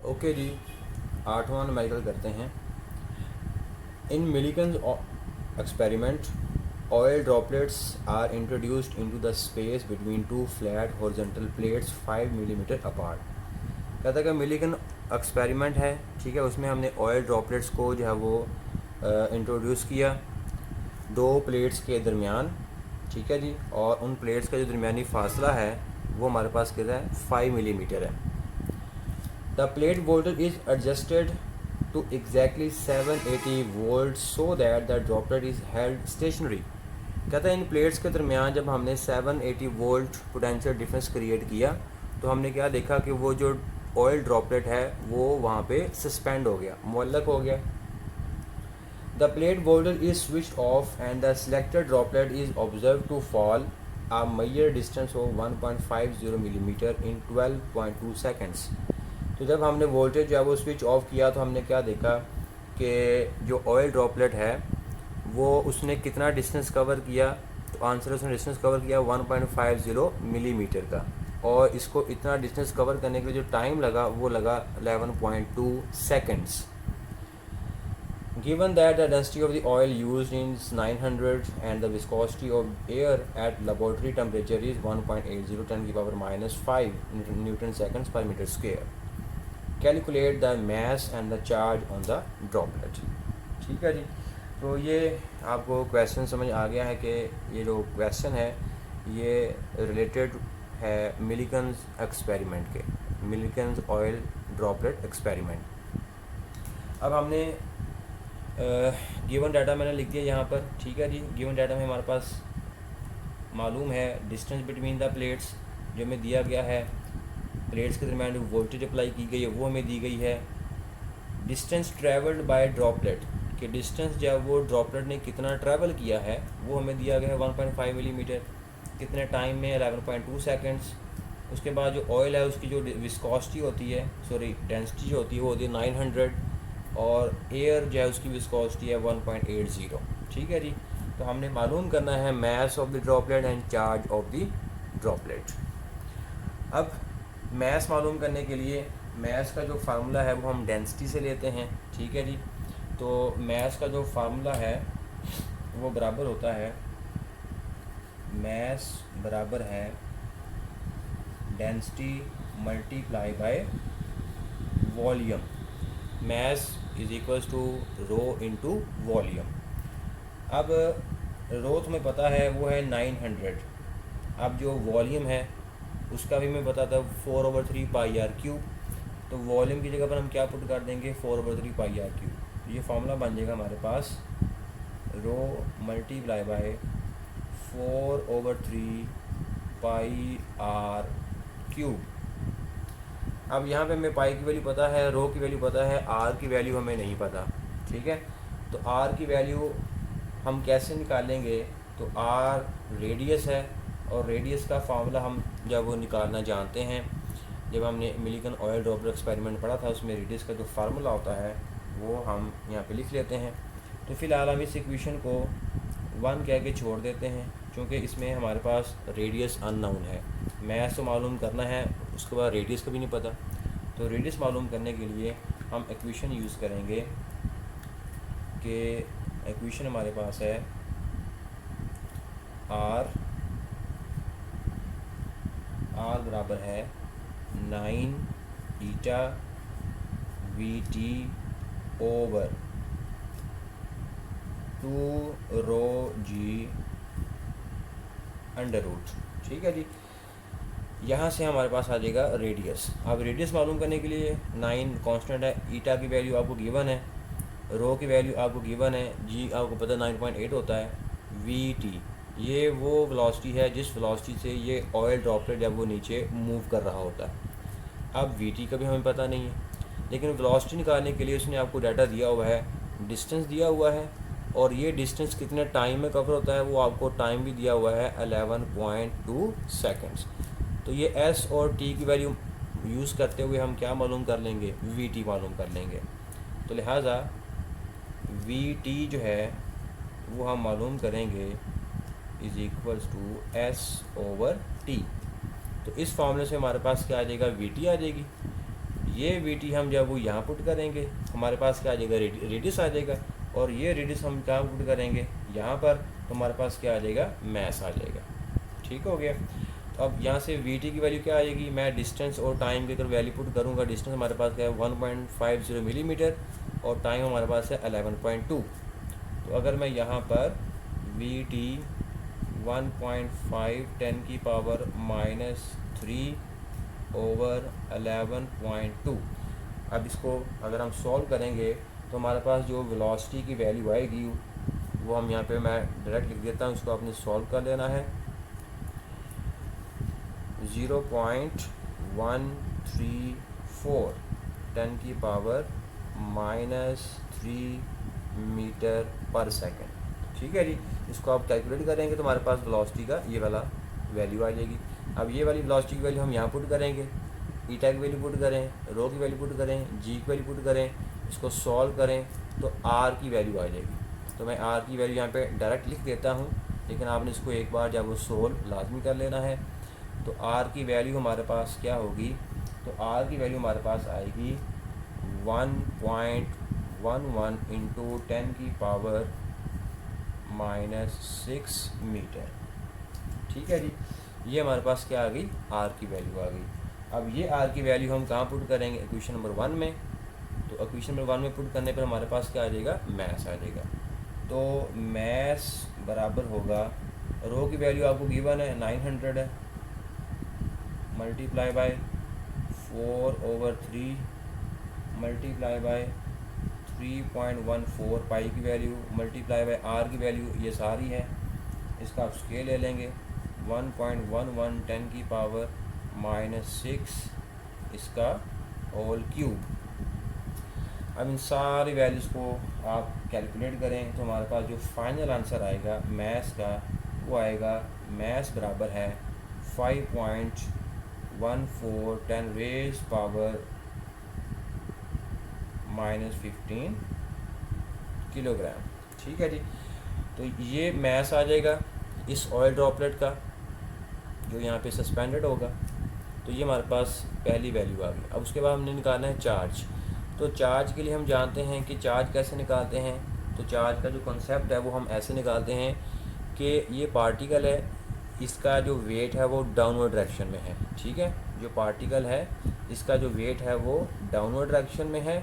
Okay जी, 8वां numerical करते हैं। In Millikan's experiment, oil droplets are introduced into the space between two flat horizontal plates 5 millimetre apart। कहता है कि Millikan experiment है, ठीक है। उसमें हमने ऑयल ड्रॉपलेट्स को जो है वो इंट्रोड्यूस किया दो प्लेट्स के दरमियान, ठीक है जी। और उन प्लेट्स का जो दरमियानी फासला है वो हमारे पास कितना है, 5 मिलीमीटर है। The plate voltage is adjusted to exactly 780 volts so that the droplet is held stationary। कहता है इन प्लेट्स के दरमियान जब हमने 780 वोल्ट पोटेंशियल डिफरेंस क्रिएट किया तो हमने क्या देखा कि वो जो ऑयल ड्रॉपलेट है वो वहाँ पे सस्पेंड हो गया, मुअल्लक हो गया। The plate voltage is switched off and the selected droplet is observe to fall a measured distance of 1.50 millimetre in 12.2 seconds. तो जब हमने वोल्टेज जो है वो स्विच ऑफ किया तो हमने क्या देखा कि जो ऑयल ड्रॉपलेट है वो उसने कितना डिस्टेंस कवर किया। तो आंसर उसने डिस्टेंस कवर किया 1.50 मिलीमीटर का, और इसको इतना डिस्टेंस कवर करने के लिए जो टाइम लगा वो लगा 11.2 seconds. Given that the density of the oil used is 900 and the viscosity of air at laboratory temperature is 1.80 10 की power -5 Newton seconds per meter square, calculate the mass and the charge on the droplet। ठीक है जी। तो ये आपको question समझ आ गया है कि ये जो क्वेश्चन है ये रिलेटेड है मिलिकन्स एक्सपेरिमेंट के, मिलिकन्स ऑयल ड्रॉपलेट एक्सपेरिमेंट। अब हमने गिवन डाटा मैंने लिख दिया यहाँ पर, ठीक है जी। गिवन डाटा में हमारे पास मालूम है डिस्टेंस बिटवीन द प्लेट्स जो हमें दिया गया है, प्लेट्स के दरमियान जो वोल्टेज अप्लाई की गई है वो हमें दी गई है। डिस्टेंस ट्रैवल्ड बाय ड्रॉपलेट कि डिस्टेंस जो है वो ड्रॉपलेट ने कितना ट्रैवल किया है वो हमें दिया गया है 1.5 मिलीमीटर, कितने टाइम में 11.2 सेकेंड्स। उसके बाद जो ऑयल है उसकी जो विस्कोसिटी होती है, सॉरी डेंसिटी जो होती है वो होती है 900, और एयर जो है उसकी विस्कोसिटी है 1.80, ठीक है जी। तो हमने मालूम करना है mass of the droplet and charge of the droplet. अब मैस मालूम करने के लिए मैस का जो फार्मूला है वो हम डेंसिटी से लेते हैं, ठीक है जी। तो मैस का जो फार्मूला है वो बराबर होता है, मैस बराबर है density multiply by volume. Mass is equals to rho into volume. अब रो तुम्हें पता है वो है 900। अब जो वॉल्यूम है उसका भी मैं पता था 4/3 पाई आर क्यूब। तो वॉल्यूम की जगह पर हम क्या पुट कर देंगे 4/3 पाई आर क्यूब। ये फार्मूला बन जाएगा हमारे पास rho multiply by 4/3 pi r cube. अब यहाँ पे हमें पाई की वैल्यू पता है, रो की वैल्यू पता है, आर की वैल्यू हमें नहीं पता, ठीक है। तो आर की वैल्यू हम कैसे निकालेंगे, तो आर रेडियस है और रेडियस का फार्मूला हम जब वो निकालना जानते हैं, जब हमने मिलिकन ऑयल ड्रॉपलेट एक्सपेरिमेंट पढ़ा था उसमें रेडियस का जो फार्मूला होता है वो हम यहाँ पे लिख लेते हैं। तो फ़िलहाल हम इस इक्वेशन को 1 कह के छोड़ देते हैं क्योंकि इसमें हमारे पास रेडियस अननोन है। मैथ तो मालूम करना है, उसके बाद रेडियस का भी नहीं पता। तो रेडियस मालूम करने के लिए हम इक्वेशन यूज़ करेंगे कि इक्वेशन हमारे पास है आर बराबर है 9 ईटा we T over 2 row ji under root, ठीक है जी। यहाँ से हमारे पास आ जाएगा रेडियस। अब रेडियस मालूम करने के लिए 9 कांस्टेंट है, ईटा की वैल्यू आपको गिवन है, रो की वैल्यू आपको गिवन है, जी आपको पता 9.8 होता है, वी टी ये वो वेलोसिटी है जिस वेलोसिटी से ये ऑयल ड्रॉपलेट जब वो नीचे मूव कर रहा होता है। अब वी टी का भी हमें पता नहीं है, लेकिन वेलोसिटी निकालने के लिए उसने आपको डाटा दिया हुआ है, डिस्टेंस दिया हुआ है, और ये डिस्टेंस कितने टाइम में कवर होता है वो आपको टाइम भी दिया हुआ है 11.2 सेकेंड्स। तो ये एस और टी की वैल्यू यूज़ करते हुए हम क्या मालूम कर लेंगे, वी टी मालूम कर लेंगे। तो लिहाजा वी टी जो है वो हम मालूम करेंगे is equals to S over T. तो इस फॉर्मूले से हमारे पास क्या आ जाएगा, वी टी आ जाएगी। ये वी टी हम जब वो यहाँ पुट करेंगे हमारे पास क्या आ जाएगा, रेडियस आ जाएगा, और ये रेडियस हम कहाँ पुट करेंगे, यहाँ पर, तो हमारे पास क्या आ जाएगा, मैस आ जाएगा। ठीक हो गया। तो अब यहाँ से वी टी की वैल्यू क्या आएगी, मैं डिस्टेंस और टाइम की अगर वैल्यू पुट करूँगा, डिस्टेंस हमारे पास क्या है 1.50 मिलीमीटर और टाइम हमारे पास है 11.2। तो अगर मैं यहाँ पर वी टी 1.5 10 की पावर -3 ओवर 11.2, अब इसको अगर हम सॉल्व करेंगे तो हमारे पास जो वेलोसिटी की वैल्यू आएगी वो हम यहाँ पे मैं डायरेक्ट लिख देता हूँ, इसको आपने सॉल्व कर लेना है। 0.134 10 की पावर -3 मीटर पर सेकेंड। ठीक है जी, इसको आप कैलकुलेट करेंगे तो हमारे पास वेलोसिटी का ये वाला वैल्यू आ जाएगी। अब ये वाली वेलोसिटी की वैल्यू हम यहाँ पुट करेंगे, ईटा की वैल्यू पुट करें, रो की वैल्यू पुट करें, जी की वैल्यू पुट करें, इसको सॉल्व करें तो आर की वैल्यू आ जाएगी। तो मैं आर की वैल्यू यहाँ पे डायरेक्ट लिख देता हूँ, लेकिन आपने इसको एक बार जब वो सोल्व लाजमी कर लेना है। तो आर की वैल्यू हमारे पास क्या होगी, तो आर की वैल्यू हमारे पास आएगी 1.11 इंटू 10 की पावर -6 मीटर। ठीक है जी, ये हमारे पास क्या आ गई, आर की वैल्यू आ गई। अब ये आर की वैल्यू हम कहाँ पुट करेंगे, इक्वेशन नंबर 1 में। तो इक्वेशन नंबर 1 में पुट करने पर हमारे पास क्या आ जाएगा, मैस आ जाएगा। तो मैस बराबर होगा, रो की वैल्यू आपको गिवन है 900 है, मल्टीप्लाई बाय 4/3 मल्टीप्लाई बाय 3.14 पाई की वैल्यू मल्टीप्लाई बाय आर की वैल्यू ये सारी है। इसका आप स्केल ले लेंगे 1.11 10 की पावर -6 इसका होल क्यूब। अब इन सारी वैल्यूज़ को आप कैलकुलेट करें तो हमारे पास जो फाइनल आंसर आएगा मैथ्स का वो आएगा, मैथ्स बराबर है 5.14 10 रेज़ पावर -15 किलोग्राम। ठीक है जी, तो ये मैथ्स आ जाएगा इस ऑयल ड्रॉपलेट का जो यहाँ पे सस्पेंडेड होगा। तो ये हमारे पास पहली वैल्यू आ गई। अब उसके बाद हमने निकालना है चार्ज। तो चार्ज के लिए हम जानते हैं कि चार्ज कैसे निकालते हैं। तो चार्ज का जो कॉन्सेप्ट है वो हम ऐसे निकालते हैं कि ये पार्टिकल है, इसका जो वेट है वो डाउनवर्ड डायरेक्शन में है। ठीक है, जो पार्टिकल है इसका जो वेट है वो डाउनवर्ड डायरेक्शन में है।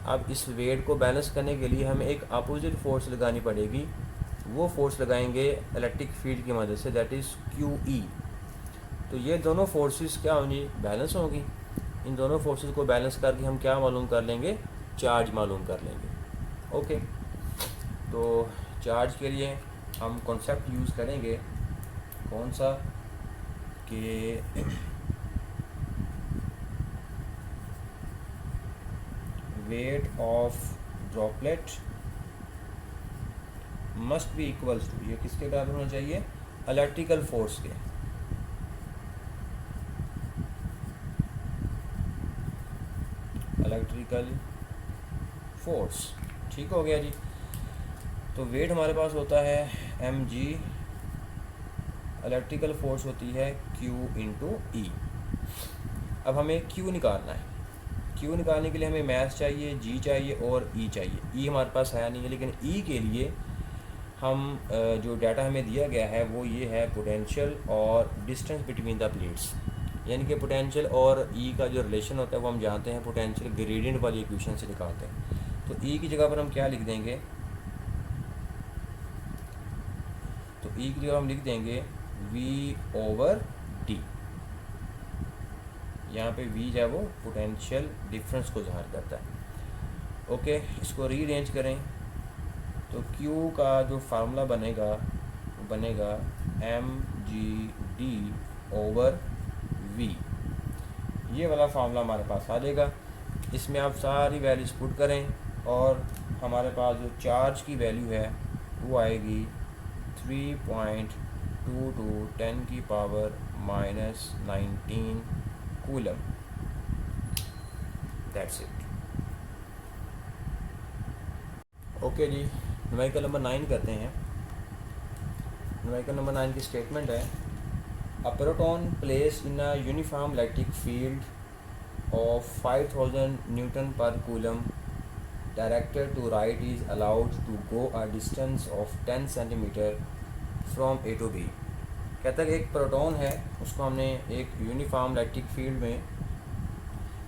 अब इस वेट को बैलेंस करने के लिए हमें एक अपोजिट फोर्स लगानी पड़ेगी। वो फोर्स लगाएंगे इलेक्ट्रिक फील्ड की मदद से, दैट इज़ QE। तो ये दोनों फोर्सेस क्या होंगी, बैलेंस होंगी। इन दोनों फोर्सेस को बैलेंस करके हम क्या मालूम कर लेंगे, चार्ज मालूम कर लेंगे। ओके, तो चार्ज के लिए हम कॉन्सेप्ट यूज़ करेंगे कौन सा कि weight of droplet must be equals to, ये किसके बराबर होना चाहिए, इलेक्ट्रिकल फोर्स के। Electrical force. ठीक हो गया जी। तो वेट हमारे पास होता है mg, इलेक्ट्रिकल फोर्स होती है Q इंटू E। अब हमें Q निकालना है। Q निकालने के लिए हमें मैथ चाहिए, G चाहिए और E चाहिए। E हमारे पास है नहीं है, लेकिन E के लिए हम जो डाटा हमें दिया गया है वो ये है पोटेंशियल और डिस्टेंस बिटवीन द प्लेट्स। यानी कि पोटेंशियल और E का जो रिलेशन होता है वो हम जानते हैं पोटेंशियल ग्रेडियंट वाली इक्वेशन से निकालते हैं। तो E की जगह पर हम क्या लिख देंगे, तो E की जगह हम लिख देंगे V/D। यहाँ पे V जो है वो पोटेंशियल डिफरेंस को ज़ाहिर करता है। ओके, इसको रीअरेंज करें तो Q का जो फार्मूला बनेगा वो बनेगा mg/d/V। ये वाला फार्मूला हमारे पास आ जाएगा। इसमें आप सारी वैल्यूज पुट करें और हमारे पास जो चार्ज की वैल्यू है वो आएगी 3.22 10 की power -19 coulomb. That's it. Okay जी, न्यूमेरिकल नंबर 9 करते हैं। न्यूमेरिकल नंबर 9 की स्टेटमेंट है, a proton place in a uniform electric field of 5000 Newton per coulomb directed to right is allowed to go a distance of 10 centimeter from A to B। कहता है कि एक proton है, उसको हमने एक यूनिफॉर्म इलेक्ट्रिक फील्ड में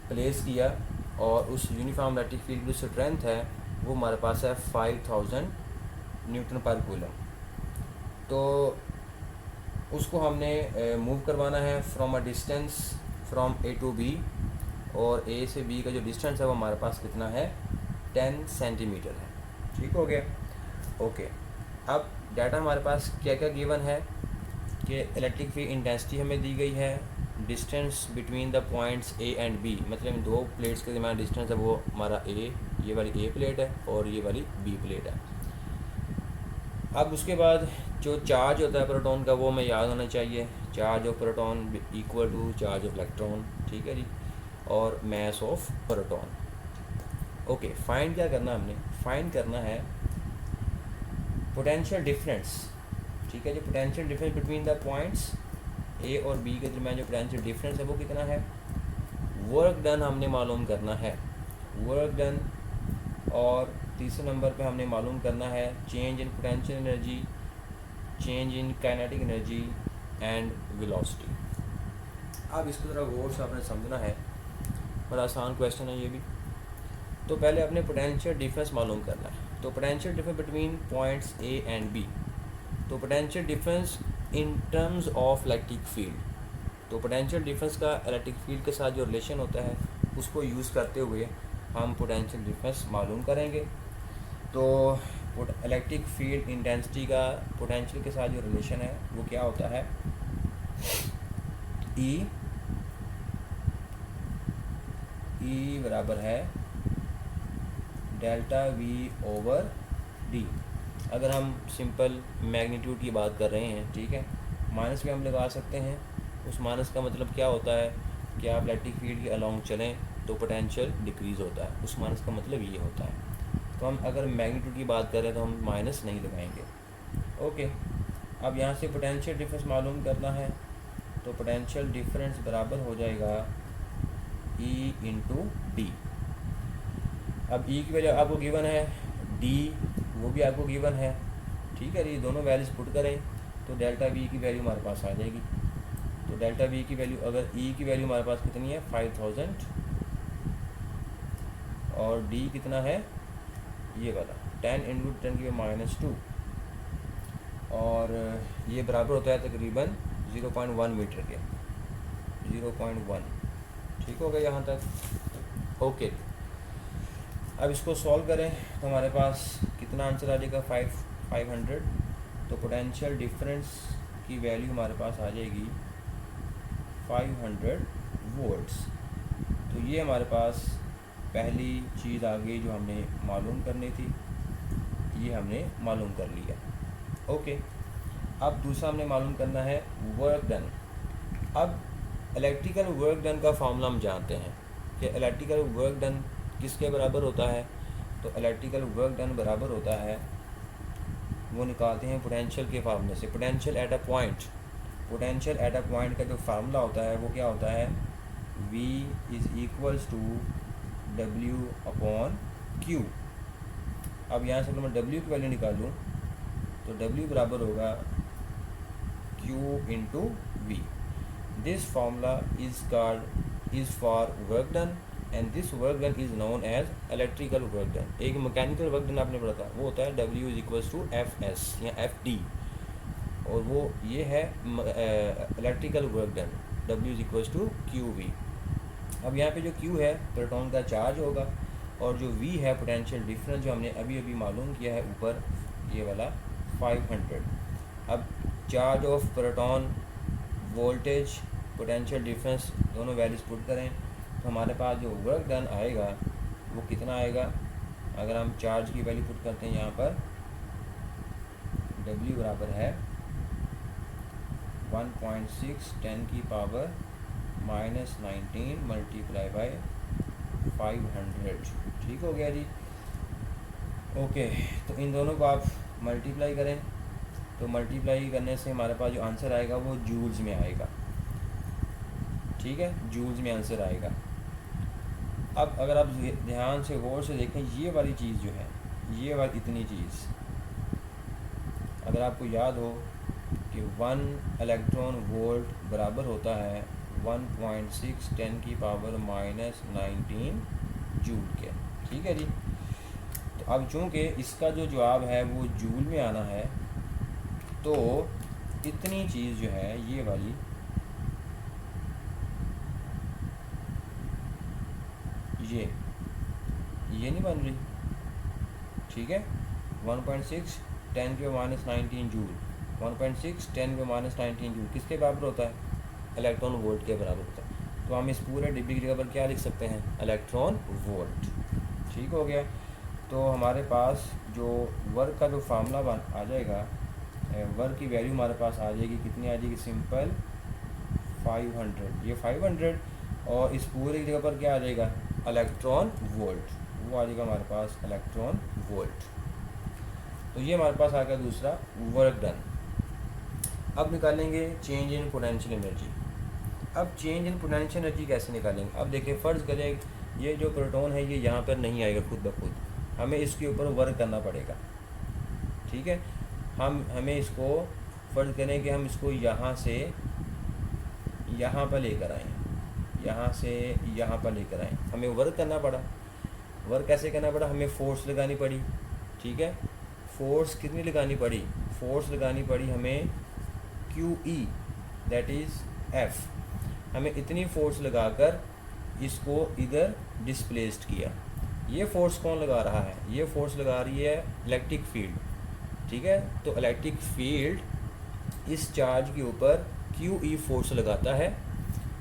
place किया और उस यूनिफॉर्म इलेक्ट्रिक फील्ड की जो स्ट्रेंथ है वो हमारे पास है 5000 न्यूटन पर कूलम। तो उसको हमने मूव करवाना है from a distance from A to B, और ए से बी का जो डिस्टेंस है वो हमारे पास कितना है 10 सेंटीमीटर है। ठीक हो गया, ओके। अब डाटा हमारे पास क्या क्या गिवन है कि इलेक्ट्रिक फील्ड इंटेंसिटी हमें दी गई है, distance between the points A and B, मतलब दो प्लेट्स के दरमियान डिस्टेंस है वो हमारा ए, ये वाली ए प्लेट है और ये वाली बी प्लेट है। अब उसके बाद जो चार्ज होता है प्रोटॉन का वो हमें याद होना चाहिए, charge of proton equal to charge of electron, ठीक है जी, और mass of proton. Okay, find क्या करना हमने, फाइंड करना है पोटेंशियल डिफरेंस, ठीक है जी, potential difference between the points A और बी के दरमियान जो पोटेंशियल डिफरेंस है वो कितना है। वर्क डन हमने मालूम करना है, वर्क डन, और तीसरे नंबर पे हमने मालूम करना है change in potential energy, change in kinetic energy and velocity. अब इसको ज़रा गौर से आपने समझना है, बड़ा आसान क्वेश्चन है ये भी। तो पहले अपने पोटेंशियल डिफरेंस मालूम करना है। तो potential difference between points A and B, तो potential difference in terms of electric field, तो पोटेंशियल डिफरेंस का इलेक्ट्रिक फील्ड के साथ जो रिलेशन होता है उसको यूज़ करते हुए हम पोटेंशियल डिफरेंस मालूम करेंगे। तो इलेक्ट्रिक फील्ड इंटेंसिटी का पोटेंशियल के साथ जो रिलेशन है वो क्या होता है, ई बराबर है डेल्टा वी ओवर डी। अगर हम सिंपल मैग्नीट्यूड की बात कर रहे हैं, ठीक है, माइनस भी हम लगा सकते हैं। उस माइनस का मतलब क्या होता है कि आप इलेक्ट्रिक फील्ड के अलॉन्ग चलें तो पोटेंशियल डिक्रीज़ होता है, उस माइनस का मतलब ये होता है। तो हम अगर मैग्नीट्यूड की बात करें तो हम माइनस नहीं लगाएंगे। ओके, अब यहाँ से पोटेंशियल डिफरेंस मालूम करना है, तो पोटेंशियल डिफरेंस बराबर हो जाएगा ई इंटू डी। अब ई की वैल्यू आपको गिवन है, डी वो भी आपको गिवन है, ठीक है, ये दोनों वैल्यूज पुट करें तो डेल्टा वी की वैल्यू हमारे पास आ जाएगी। तो डेल्टा वी की वैल्यू, अगर ई की वैल्यू हमारे पास कितनी है 5000, और डी कितना है ये वाला 10 इंटू 10 की -2, और ये बराबर होता है तकरीबन 0.1 मीटर के, 0.1। ठीक हो गया यहाँ तक, ओके। अब इसको सॉल्व करें तो हमारे पास कितना आंसर आ जाएगा 500। तो पोटेंशियल डिफरेंस की वैल्यू हमारे पास आ जाएगी 500 वोल्ट्स। तो ये हमारे पास पहली चीज़ आ गई जो हमने मालूम करनी थी, ये हमने मालूम कर लिया। ओके, अब दूसरा हमने मालूम करना है वर्क डन। अब इलेक्ट्रिकल वर्क डन का फार्मूला हम जानते हैं कि इलेक्ट्रिकल वर्क डन किसके बराबर होता है। तो इलेक्ट्रिकल वर्क डन बराबर होता है, वो निकालते हैं पोटेंशियल के फार्मूले से, potential at a point. Potential at a point का जो फार्मूला होता है वो क्या होता है, V is equals to W upon Q। अब यहाँ से अगर मैं W की वैल्यू निकालूँ तो W बराबर होगा Q into V। This formula is for work done and this work done is known as electrical work done. एक मैकेनिकल वर्क डन आपने पढ़ा था, वो होता है W is equals to FS या FD, और वो ये है electrical work done, W is equals to QV। अब यहाँ पे जो Q है प्रोटॉन का चार्ज होगा, और जो V है पोटेंशियल डिफरेंस जो हमने अभी अभी मालूम किया है ऊपर, ये वाला 500। अब charge of proton, voltage, potential difference दोनों वैल्यूज पुट करें तो हमारे पास जो वर्क डन आएगा वो कितना आएगा। अगर हम चार्ज की वैल्यू पुट करते हैं यहाँ पर, W बराबर है 1.6 10 की पावर -19 मल्टीप्लाई बाय 500। ठीक हो गया जी, ओके। तो इन दोनों को आप मल्टीप्लाई करें, तो मल्टीप्लाई करने से हमारे पास जो आंसर आएगा वो जूल्स में आएगा, ठीक है, जूल्स में आंसर आएगा। अब अगर आप ध्यान से गौर से देखें, ये वाली चीज़ जो है, ये वाली इतनी चीज़, अगर आपको याद हो कि 1 इलेक्ट्रॉन वोल्ट बराबर होता है 1.6 10⁻⁻19 जूल के, ठीक है जी। तो अब चूँकि इसका जो जवाब है वो जूल में आना है, तो इतनी चीज़ जो है ये वाली, ये नहीं बन रही, ठीक है। 1.6 10⁻⁻19 जूल, 1.6 10⁻⁻19 जूल किसके बराबर होता है? इलेक्ट्रॉन वोल्ट के बराबर होता है। तो हम इस पूरे डिब्बी की जगह पर क्या लिख सकते हैं? इलेक्ट्रॉन वोल्ट, ठीक हो गया। तो हमारे पास जो वर्क का जो फार्मूला आ जाएगा, वर्क की वैल्यू हमारे पास आ जाएगी, कितनी आ जाएगी? सिंपल 500, ये 500, और इस पूरे की जगह पर क्या आ जाएगा? इलेक्ट्रॉन वोल्ट, वो आ जाएगा हमारे पास इलेक्ट्रॉन वोल्ट। तो ये हमारे पास आ गया दूसरा वर्क डन। अब निकालेंगे चेंज इन पोटेंशियल एनर्जी। अब चेंज इन पोटेंशियल एनर्जी कैसे निकालेंगे? अब देखिए, फ़र्ज़ करें ये जो प्रोटॉन है ये यहाँ पर नहीं आएगा खुद ब खुद, हमें इसके ऊपर वर्क करना पड़ेगा, ठीक है। हमें इसको फ़र्ज़ करें कि हम इसको यहाँ से यहाँ पर लेकर आएँ, यहाँ से यहाँ पर लेकर आएँ, हमें वर्क करना पड़ा। वर्क कैसे करना पड़ा? हमें फ़ोर्स लगानी पड़ी, ठीक है। फ़ोर्स कितनी लगानी पड़ी? फ़ोर्स लगानी पड़ी हमें QE, दैट इज़ F। हमें इतनी फ़ोर्स लगाकर इसको इधर डिस्प्लेस्ड किया। ये फ़ोर्स कौन लगा रहा है? ये फ़ोर्स लगा रही है इलेक्ट्रिक फील्ड, ठीक है। तो इलेक्ट्रिक फील्ड इस चार्ज के ऊपर QE फोर्स लगाता है।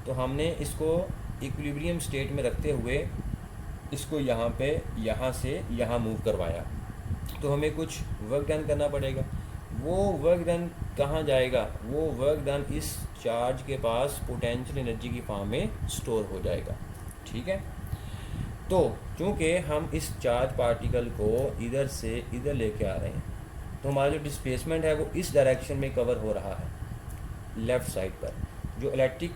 तो हमने इसको इक्विलिब्रियम स्टेट में रखते हुए इसको यहाँ पे, यहाँ से यहाँ मूव करवाया। तो हमें कुछ वर्क डन करना पड़ेगा। वो वर्क डन कहाँ जाएगा? वो वर्क डन इस चार्ज के पास पोटेंशियल एनर्जी की फॉर्म में स्टोर हो जाएगा, ठीक है। तो चूँकि हम इस चार्ज पार्टिकल को इधर से इधर लेके आ रहे हैं, तो हमारा जो डिस्प्लेसमेंट है वो इस डायरेक्शन में कवर हो रहा है, लेफ़्ट साइड पर। जो इलेक्ट्रिक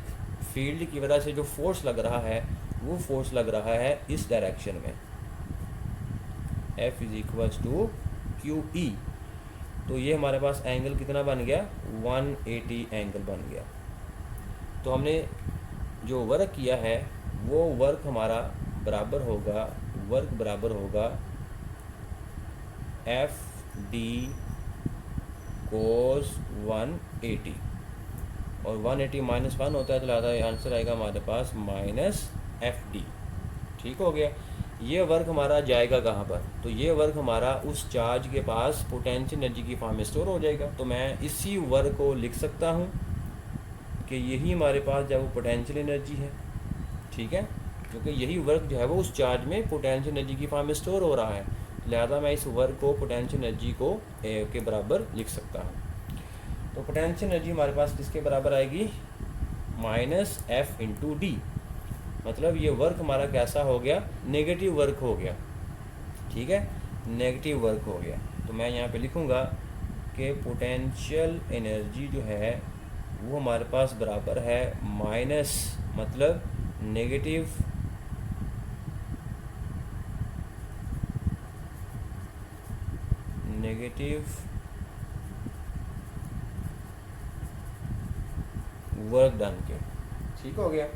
फील्ड की वजह से जो फोर्स लग रहा है वो फोर्स लग रहा है इस डायरेक्शन में, F = QE। तो ये हमारे पास एंगल कितना बन गया? 180 एंगल बन गया। तो हमने जो वर्क किया है वो वर्क हमारा बराबर होगा, वर्क बराबर होगा FD cos 180, और 180 -1 होता है, तो लिहाजा आंसर आएगा हमारे पास -FD, ठीक हो गया। ये वर्क हमारा जाएगा कहाँ पर? तो ये वर्क हमारा उस चार्ज के पास पोटेंशियल एनर्जी की फॉर्म में स्टोर हो जाएगा। तो मैं इसी वर्क को लिख सकता हूँ कि यही हमारे पास जो वो पोटेंशियल एनर्जी है, ठीक है, क्योंकि यही वर्क जो है वो उस चार्ज में पोटेंशियल एनर्जी की फॉर्म में स्टोर हो रहा है। लिहाजा मैं इस वर्क को पोटेंशियल एनर्जी को के बराबर लिख सकता हूँ। तो पोटेंशियल एनर्जी हमारे पास किसके बराबर आएगी? -F × D। मतलब ये वर्क हमारा कैसा हो गया? नेगेटिव वर्क हो गया, ठीक है, नेगेटिव वर्क हो गया। तो मैं यहाँ पे लिखूँगा कि पोटेंशियल एनर्जी जो है वो हमारे पास बराबर है माइनस, मतलब नेगेटिव वर्क डन के, ठीक हो गया,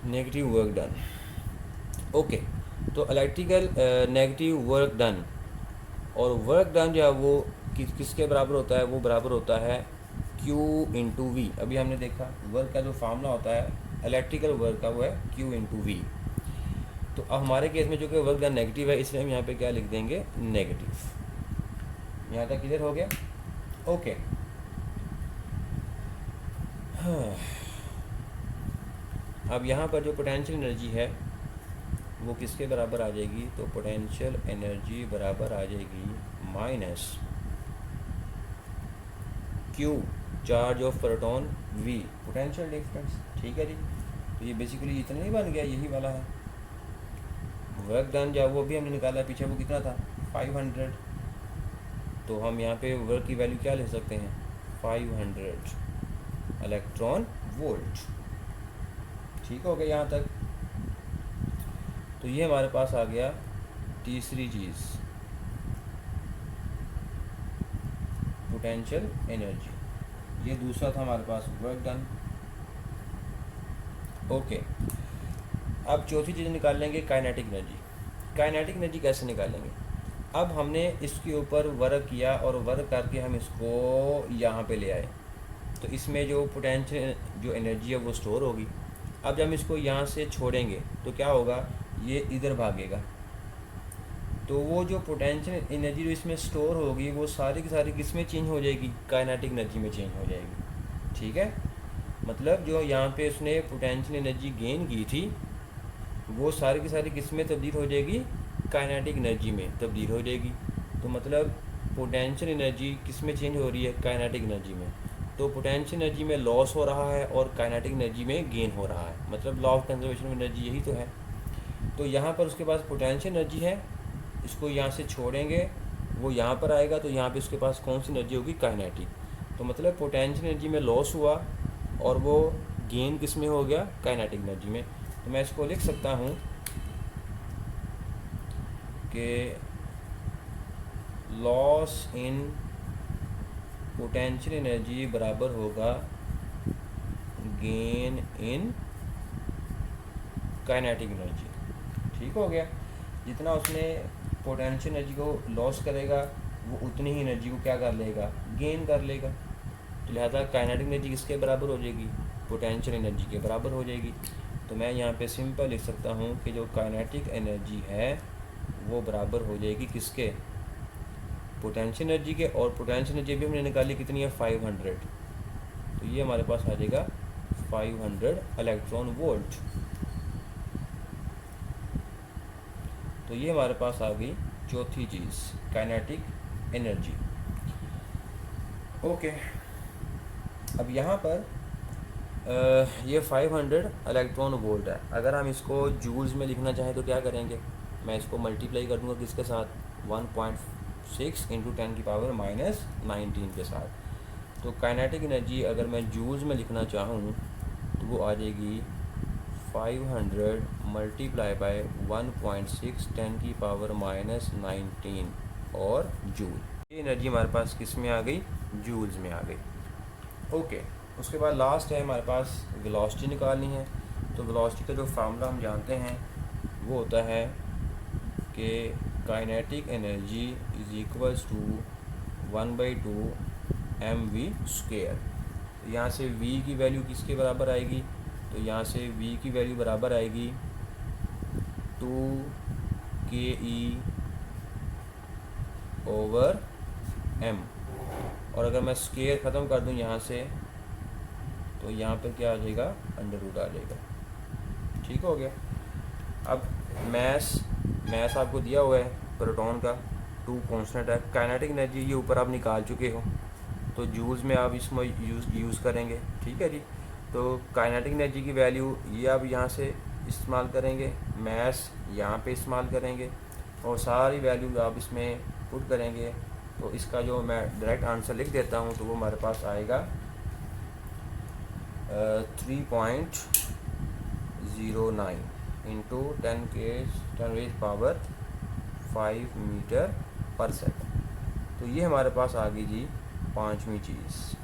नेगेटिव वर्क डन। ओके, तो इलेक्ट्रिकल नेगेटिव वर्क डन, और वर्क डन जो है वो किसके बराबर होता है? वो बराबर होता है Q × V। अभी हमने देखा वर्क का जो फार्मूला होता है इलेक्ट्रिकल वर्क का, वो है Q × V। तो अब हमारे केस में जो कि वर्क डन नेगेटिव है, इसलिए हम यहाँ पे क्या लिख देंगे? नेगेटिव। यहाँ तक क्लियर हो गया? ओके। हाँ, अब यहाँ पर जो पोटेंशियल एनर्जी है वो किसके बराबर आ जाएगी? तो पोटेंशियल एनर्जी बराबर आ जाएगी -Q charge of proton V potential difference, ठीक है जी। तो ये बेसिकली इतना ही बन गया, यही वाला है वर्क डन। जो वो भी हमने निकाला पीछे, वो कितना था? 500। तो हम यहाँ पे वर्क की वैल्यू क्या ले सकते हैं? 500 इलेक्ट्रॉन वोल्ट, ठीक हो गया यहाँ तक? तो ये हमारे पास आ गया तीसरी चीज़, पोटेंशियल एनर्जी। ये दूसरा था हमारे पास वर्क डन। ओके, अब चौथी चीज़ निकाल लेंगे काइनेटिक एनर्जी। काइनेटिक एनर्जी कैसे निकालेंगे? अब हमने इसके ऊपर वर्क किया और वर्क करके हम इसको यहाँ पे ले आए, तो इसमें जो पोटेंशियल जो एनर्जी है वो स्टोर होगी। अब जब हम इसको यहाँ से छोड़ेंगे तो क्या होगा, ये इधर भागेगा, तो वो जो पोटेंशियल एनर्जी जो इसमें स्टोर होगी वो सारी की सारी किस में चेंज हो जाएगी, काइनेटिक एनर्जी में चेंज हो जाएगी। ठीक है, मतलब जो यहाँ पे उसने पोटेंशियल एनर्जी गेन की थी वो सारी की सारी किस में तब्दील हो जाएगी, काइनेटिक एनर्जी में तब्दील हो जाएगी। तो मतलब पोटेंशियल एनर्जी किस में चेंज हो रही है, काइनेटिक एनर्जी में। तो पोटेंशियल एनर्जी में लॉस हो रहा है और काइनेटिक एनर्जी में गेन हो रहा है, मतलब law of conservation of energy यही तो है। तो यहाँ पर उसके पास पोटेंशियल एनर्जी है, इसको यहाँ से छोड़ेंगे वो यहाँ पर आएगा, तो यहाँ पे उसके पास कौन सी एनर्जी होगी, काइनेटिक। तो मतलब पोटेंशियल एनर्जी में लॉस हुआ और वो गेन किस में हो गया, काइनेटिक एनर्जी में। तो मैं इसको लिख सकता हूँ कि लॉस इन पोटेंशियल एनर्जी बराबर होगा गेन इन काइनेटिक एनर्जी। ठीक हो गया, जितना उसने पोटेंशियल एनर्जी को लॉस करेगा वो उतनी ही एनर्जी को क्या कर लेगा, गेन कर लेगा। तो लिहाजा काइनेटिक एनर्जी किसके बराबर हो जाएगी, पोटेंशियल एनर्जी के बराबर हो जाएगी। तो मैं यहाँ पे सिंपल लिख सकता हूँ कि जो काइनेटिक एनर्जी है वो बराबर हो जाएगी किसके, पोटेंशियल एनर्जी के। और पोटेंशियल एनर्जी भी हमने निकाली कितनी है, 500। तो ये हमारे पास आ जाएगा 500 इलेक्ट्रॉन वोल्ट। तो ये हमारे पास आ गई चौथी चीज़, काइनेटिक एनर्जी। ओके, अब यहाँ पर ये 500 इलेक्ट्रॉन वोल्ट है। अगर हम इसको जूल्स में लिखना चाहें तो क्या करेंगे, मैं इसको मल्टीप्लाई कर दूँगा किसके साथ, 1.6 इंटू 10⁻⁻19 के साथ। तो काइनेटिक एनर्जी अगर मैं जूल्स में लिखना चाहूँ तो वो आ जाएगी 500 मल्टीप्लाई बाय 1.6 10⁻⁻19 और जूल। ये एनर्जी हमारे पास किस में आ गई, जूल्स में आ गई। ओके, उसके बाद लास्ट है हमारे पास वेलोसिटी निकालनी है। तो वेलोसिटी का जो फार्मूला हम जानते हैं वो होता है कि kinetic energy is equals to 1/2 mv²। यहाँ से v की वैल्यू किसके बराबर आएगी, तो यहाँ से v की वैल्यू बराबर आएगी 2ke/m। और अगर मैं स्क्वायर ख़त्म कर दूँ यहाँ से तो यहाँ पर क्या आ जाएगा, अंडर रूट आ जाएगा। ठीक हो गया। अब मैस आपको दिया हुआ है प्रोटॉन का, 2 कांस्टेंट है। काइनेटिक एनर्जी ये ऊपर आप निकाल चुके हो, तो जूल्स में आप इसमें यूज़ करेंगे। ठीक है जी। तो काइनेटिक एनर्जी की वैल्यू ये आप यहाँ से इस्तेमाल करेंगे, मैस यहाँ पे इस्तेमाल करेंगे और सारी वैल्यू आप इसमें पुट करेंगे। तो इसका जो मैं डायरेक्ट आंसर लिख देता हूँ तो वो हमारे पास आएगा 3.09 इंटू 10⁻⁵ मीटर पर सेकंड। तो ये हमारे पास आ गई जी पाँचवीं चीज़।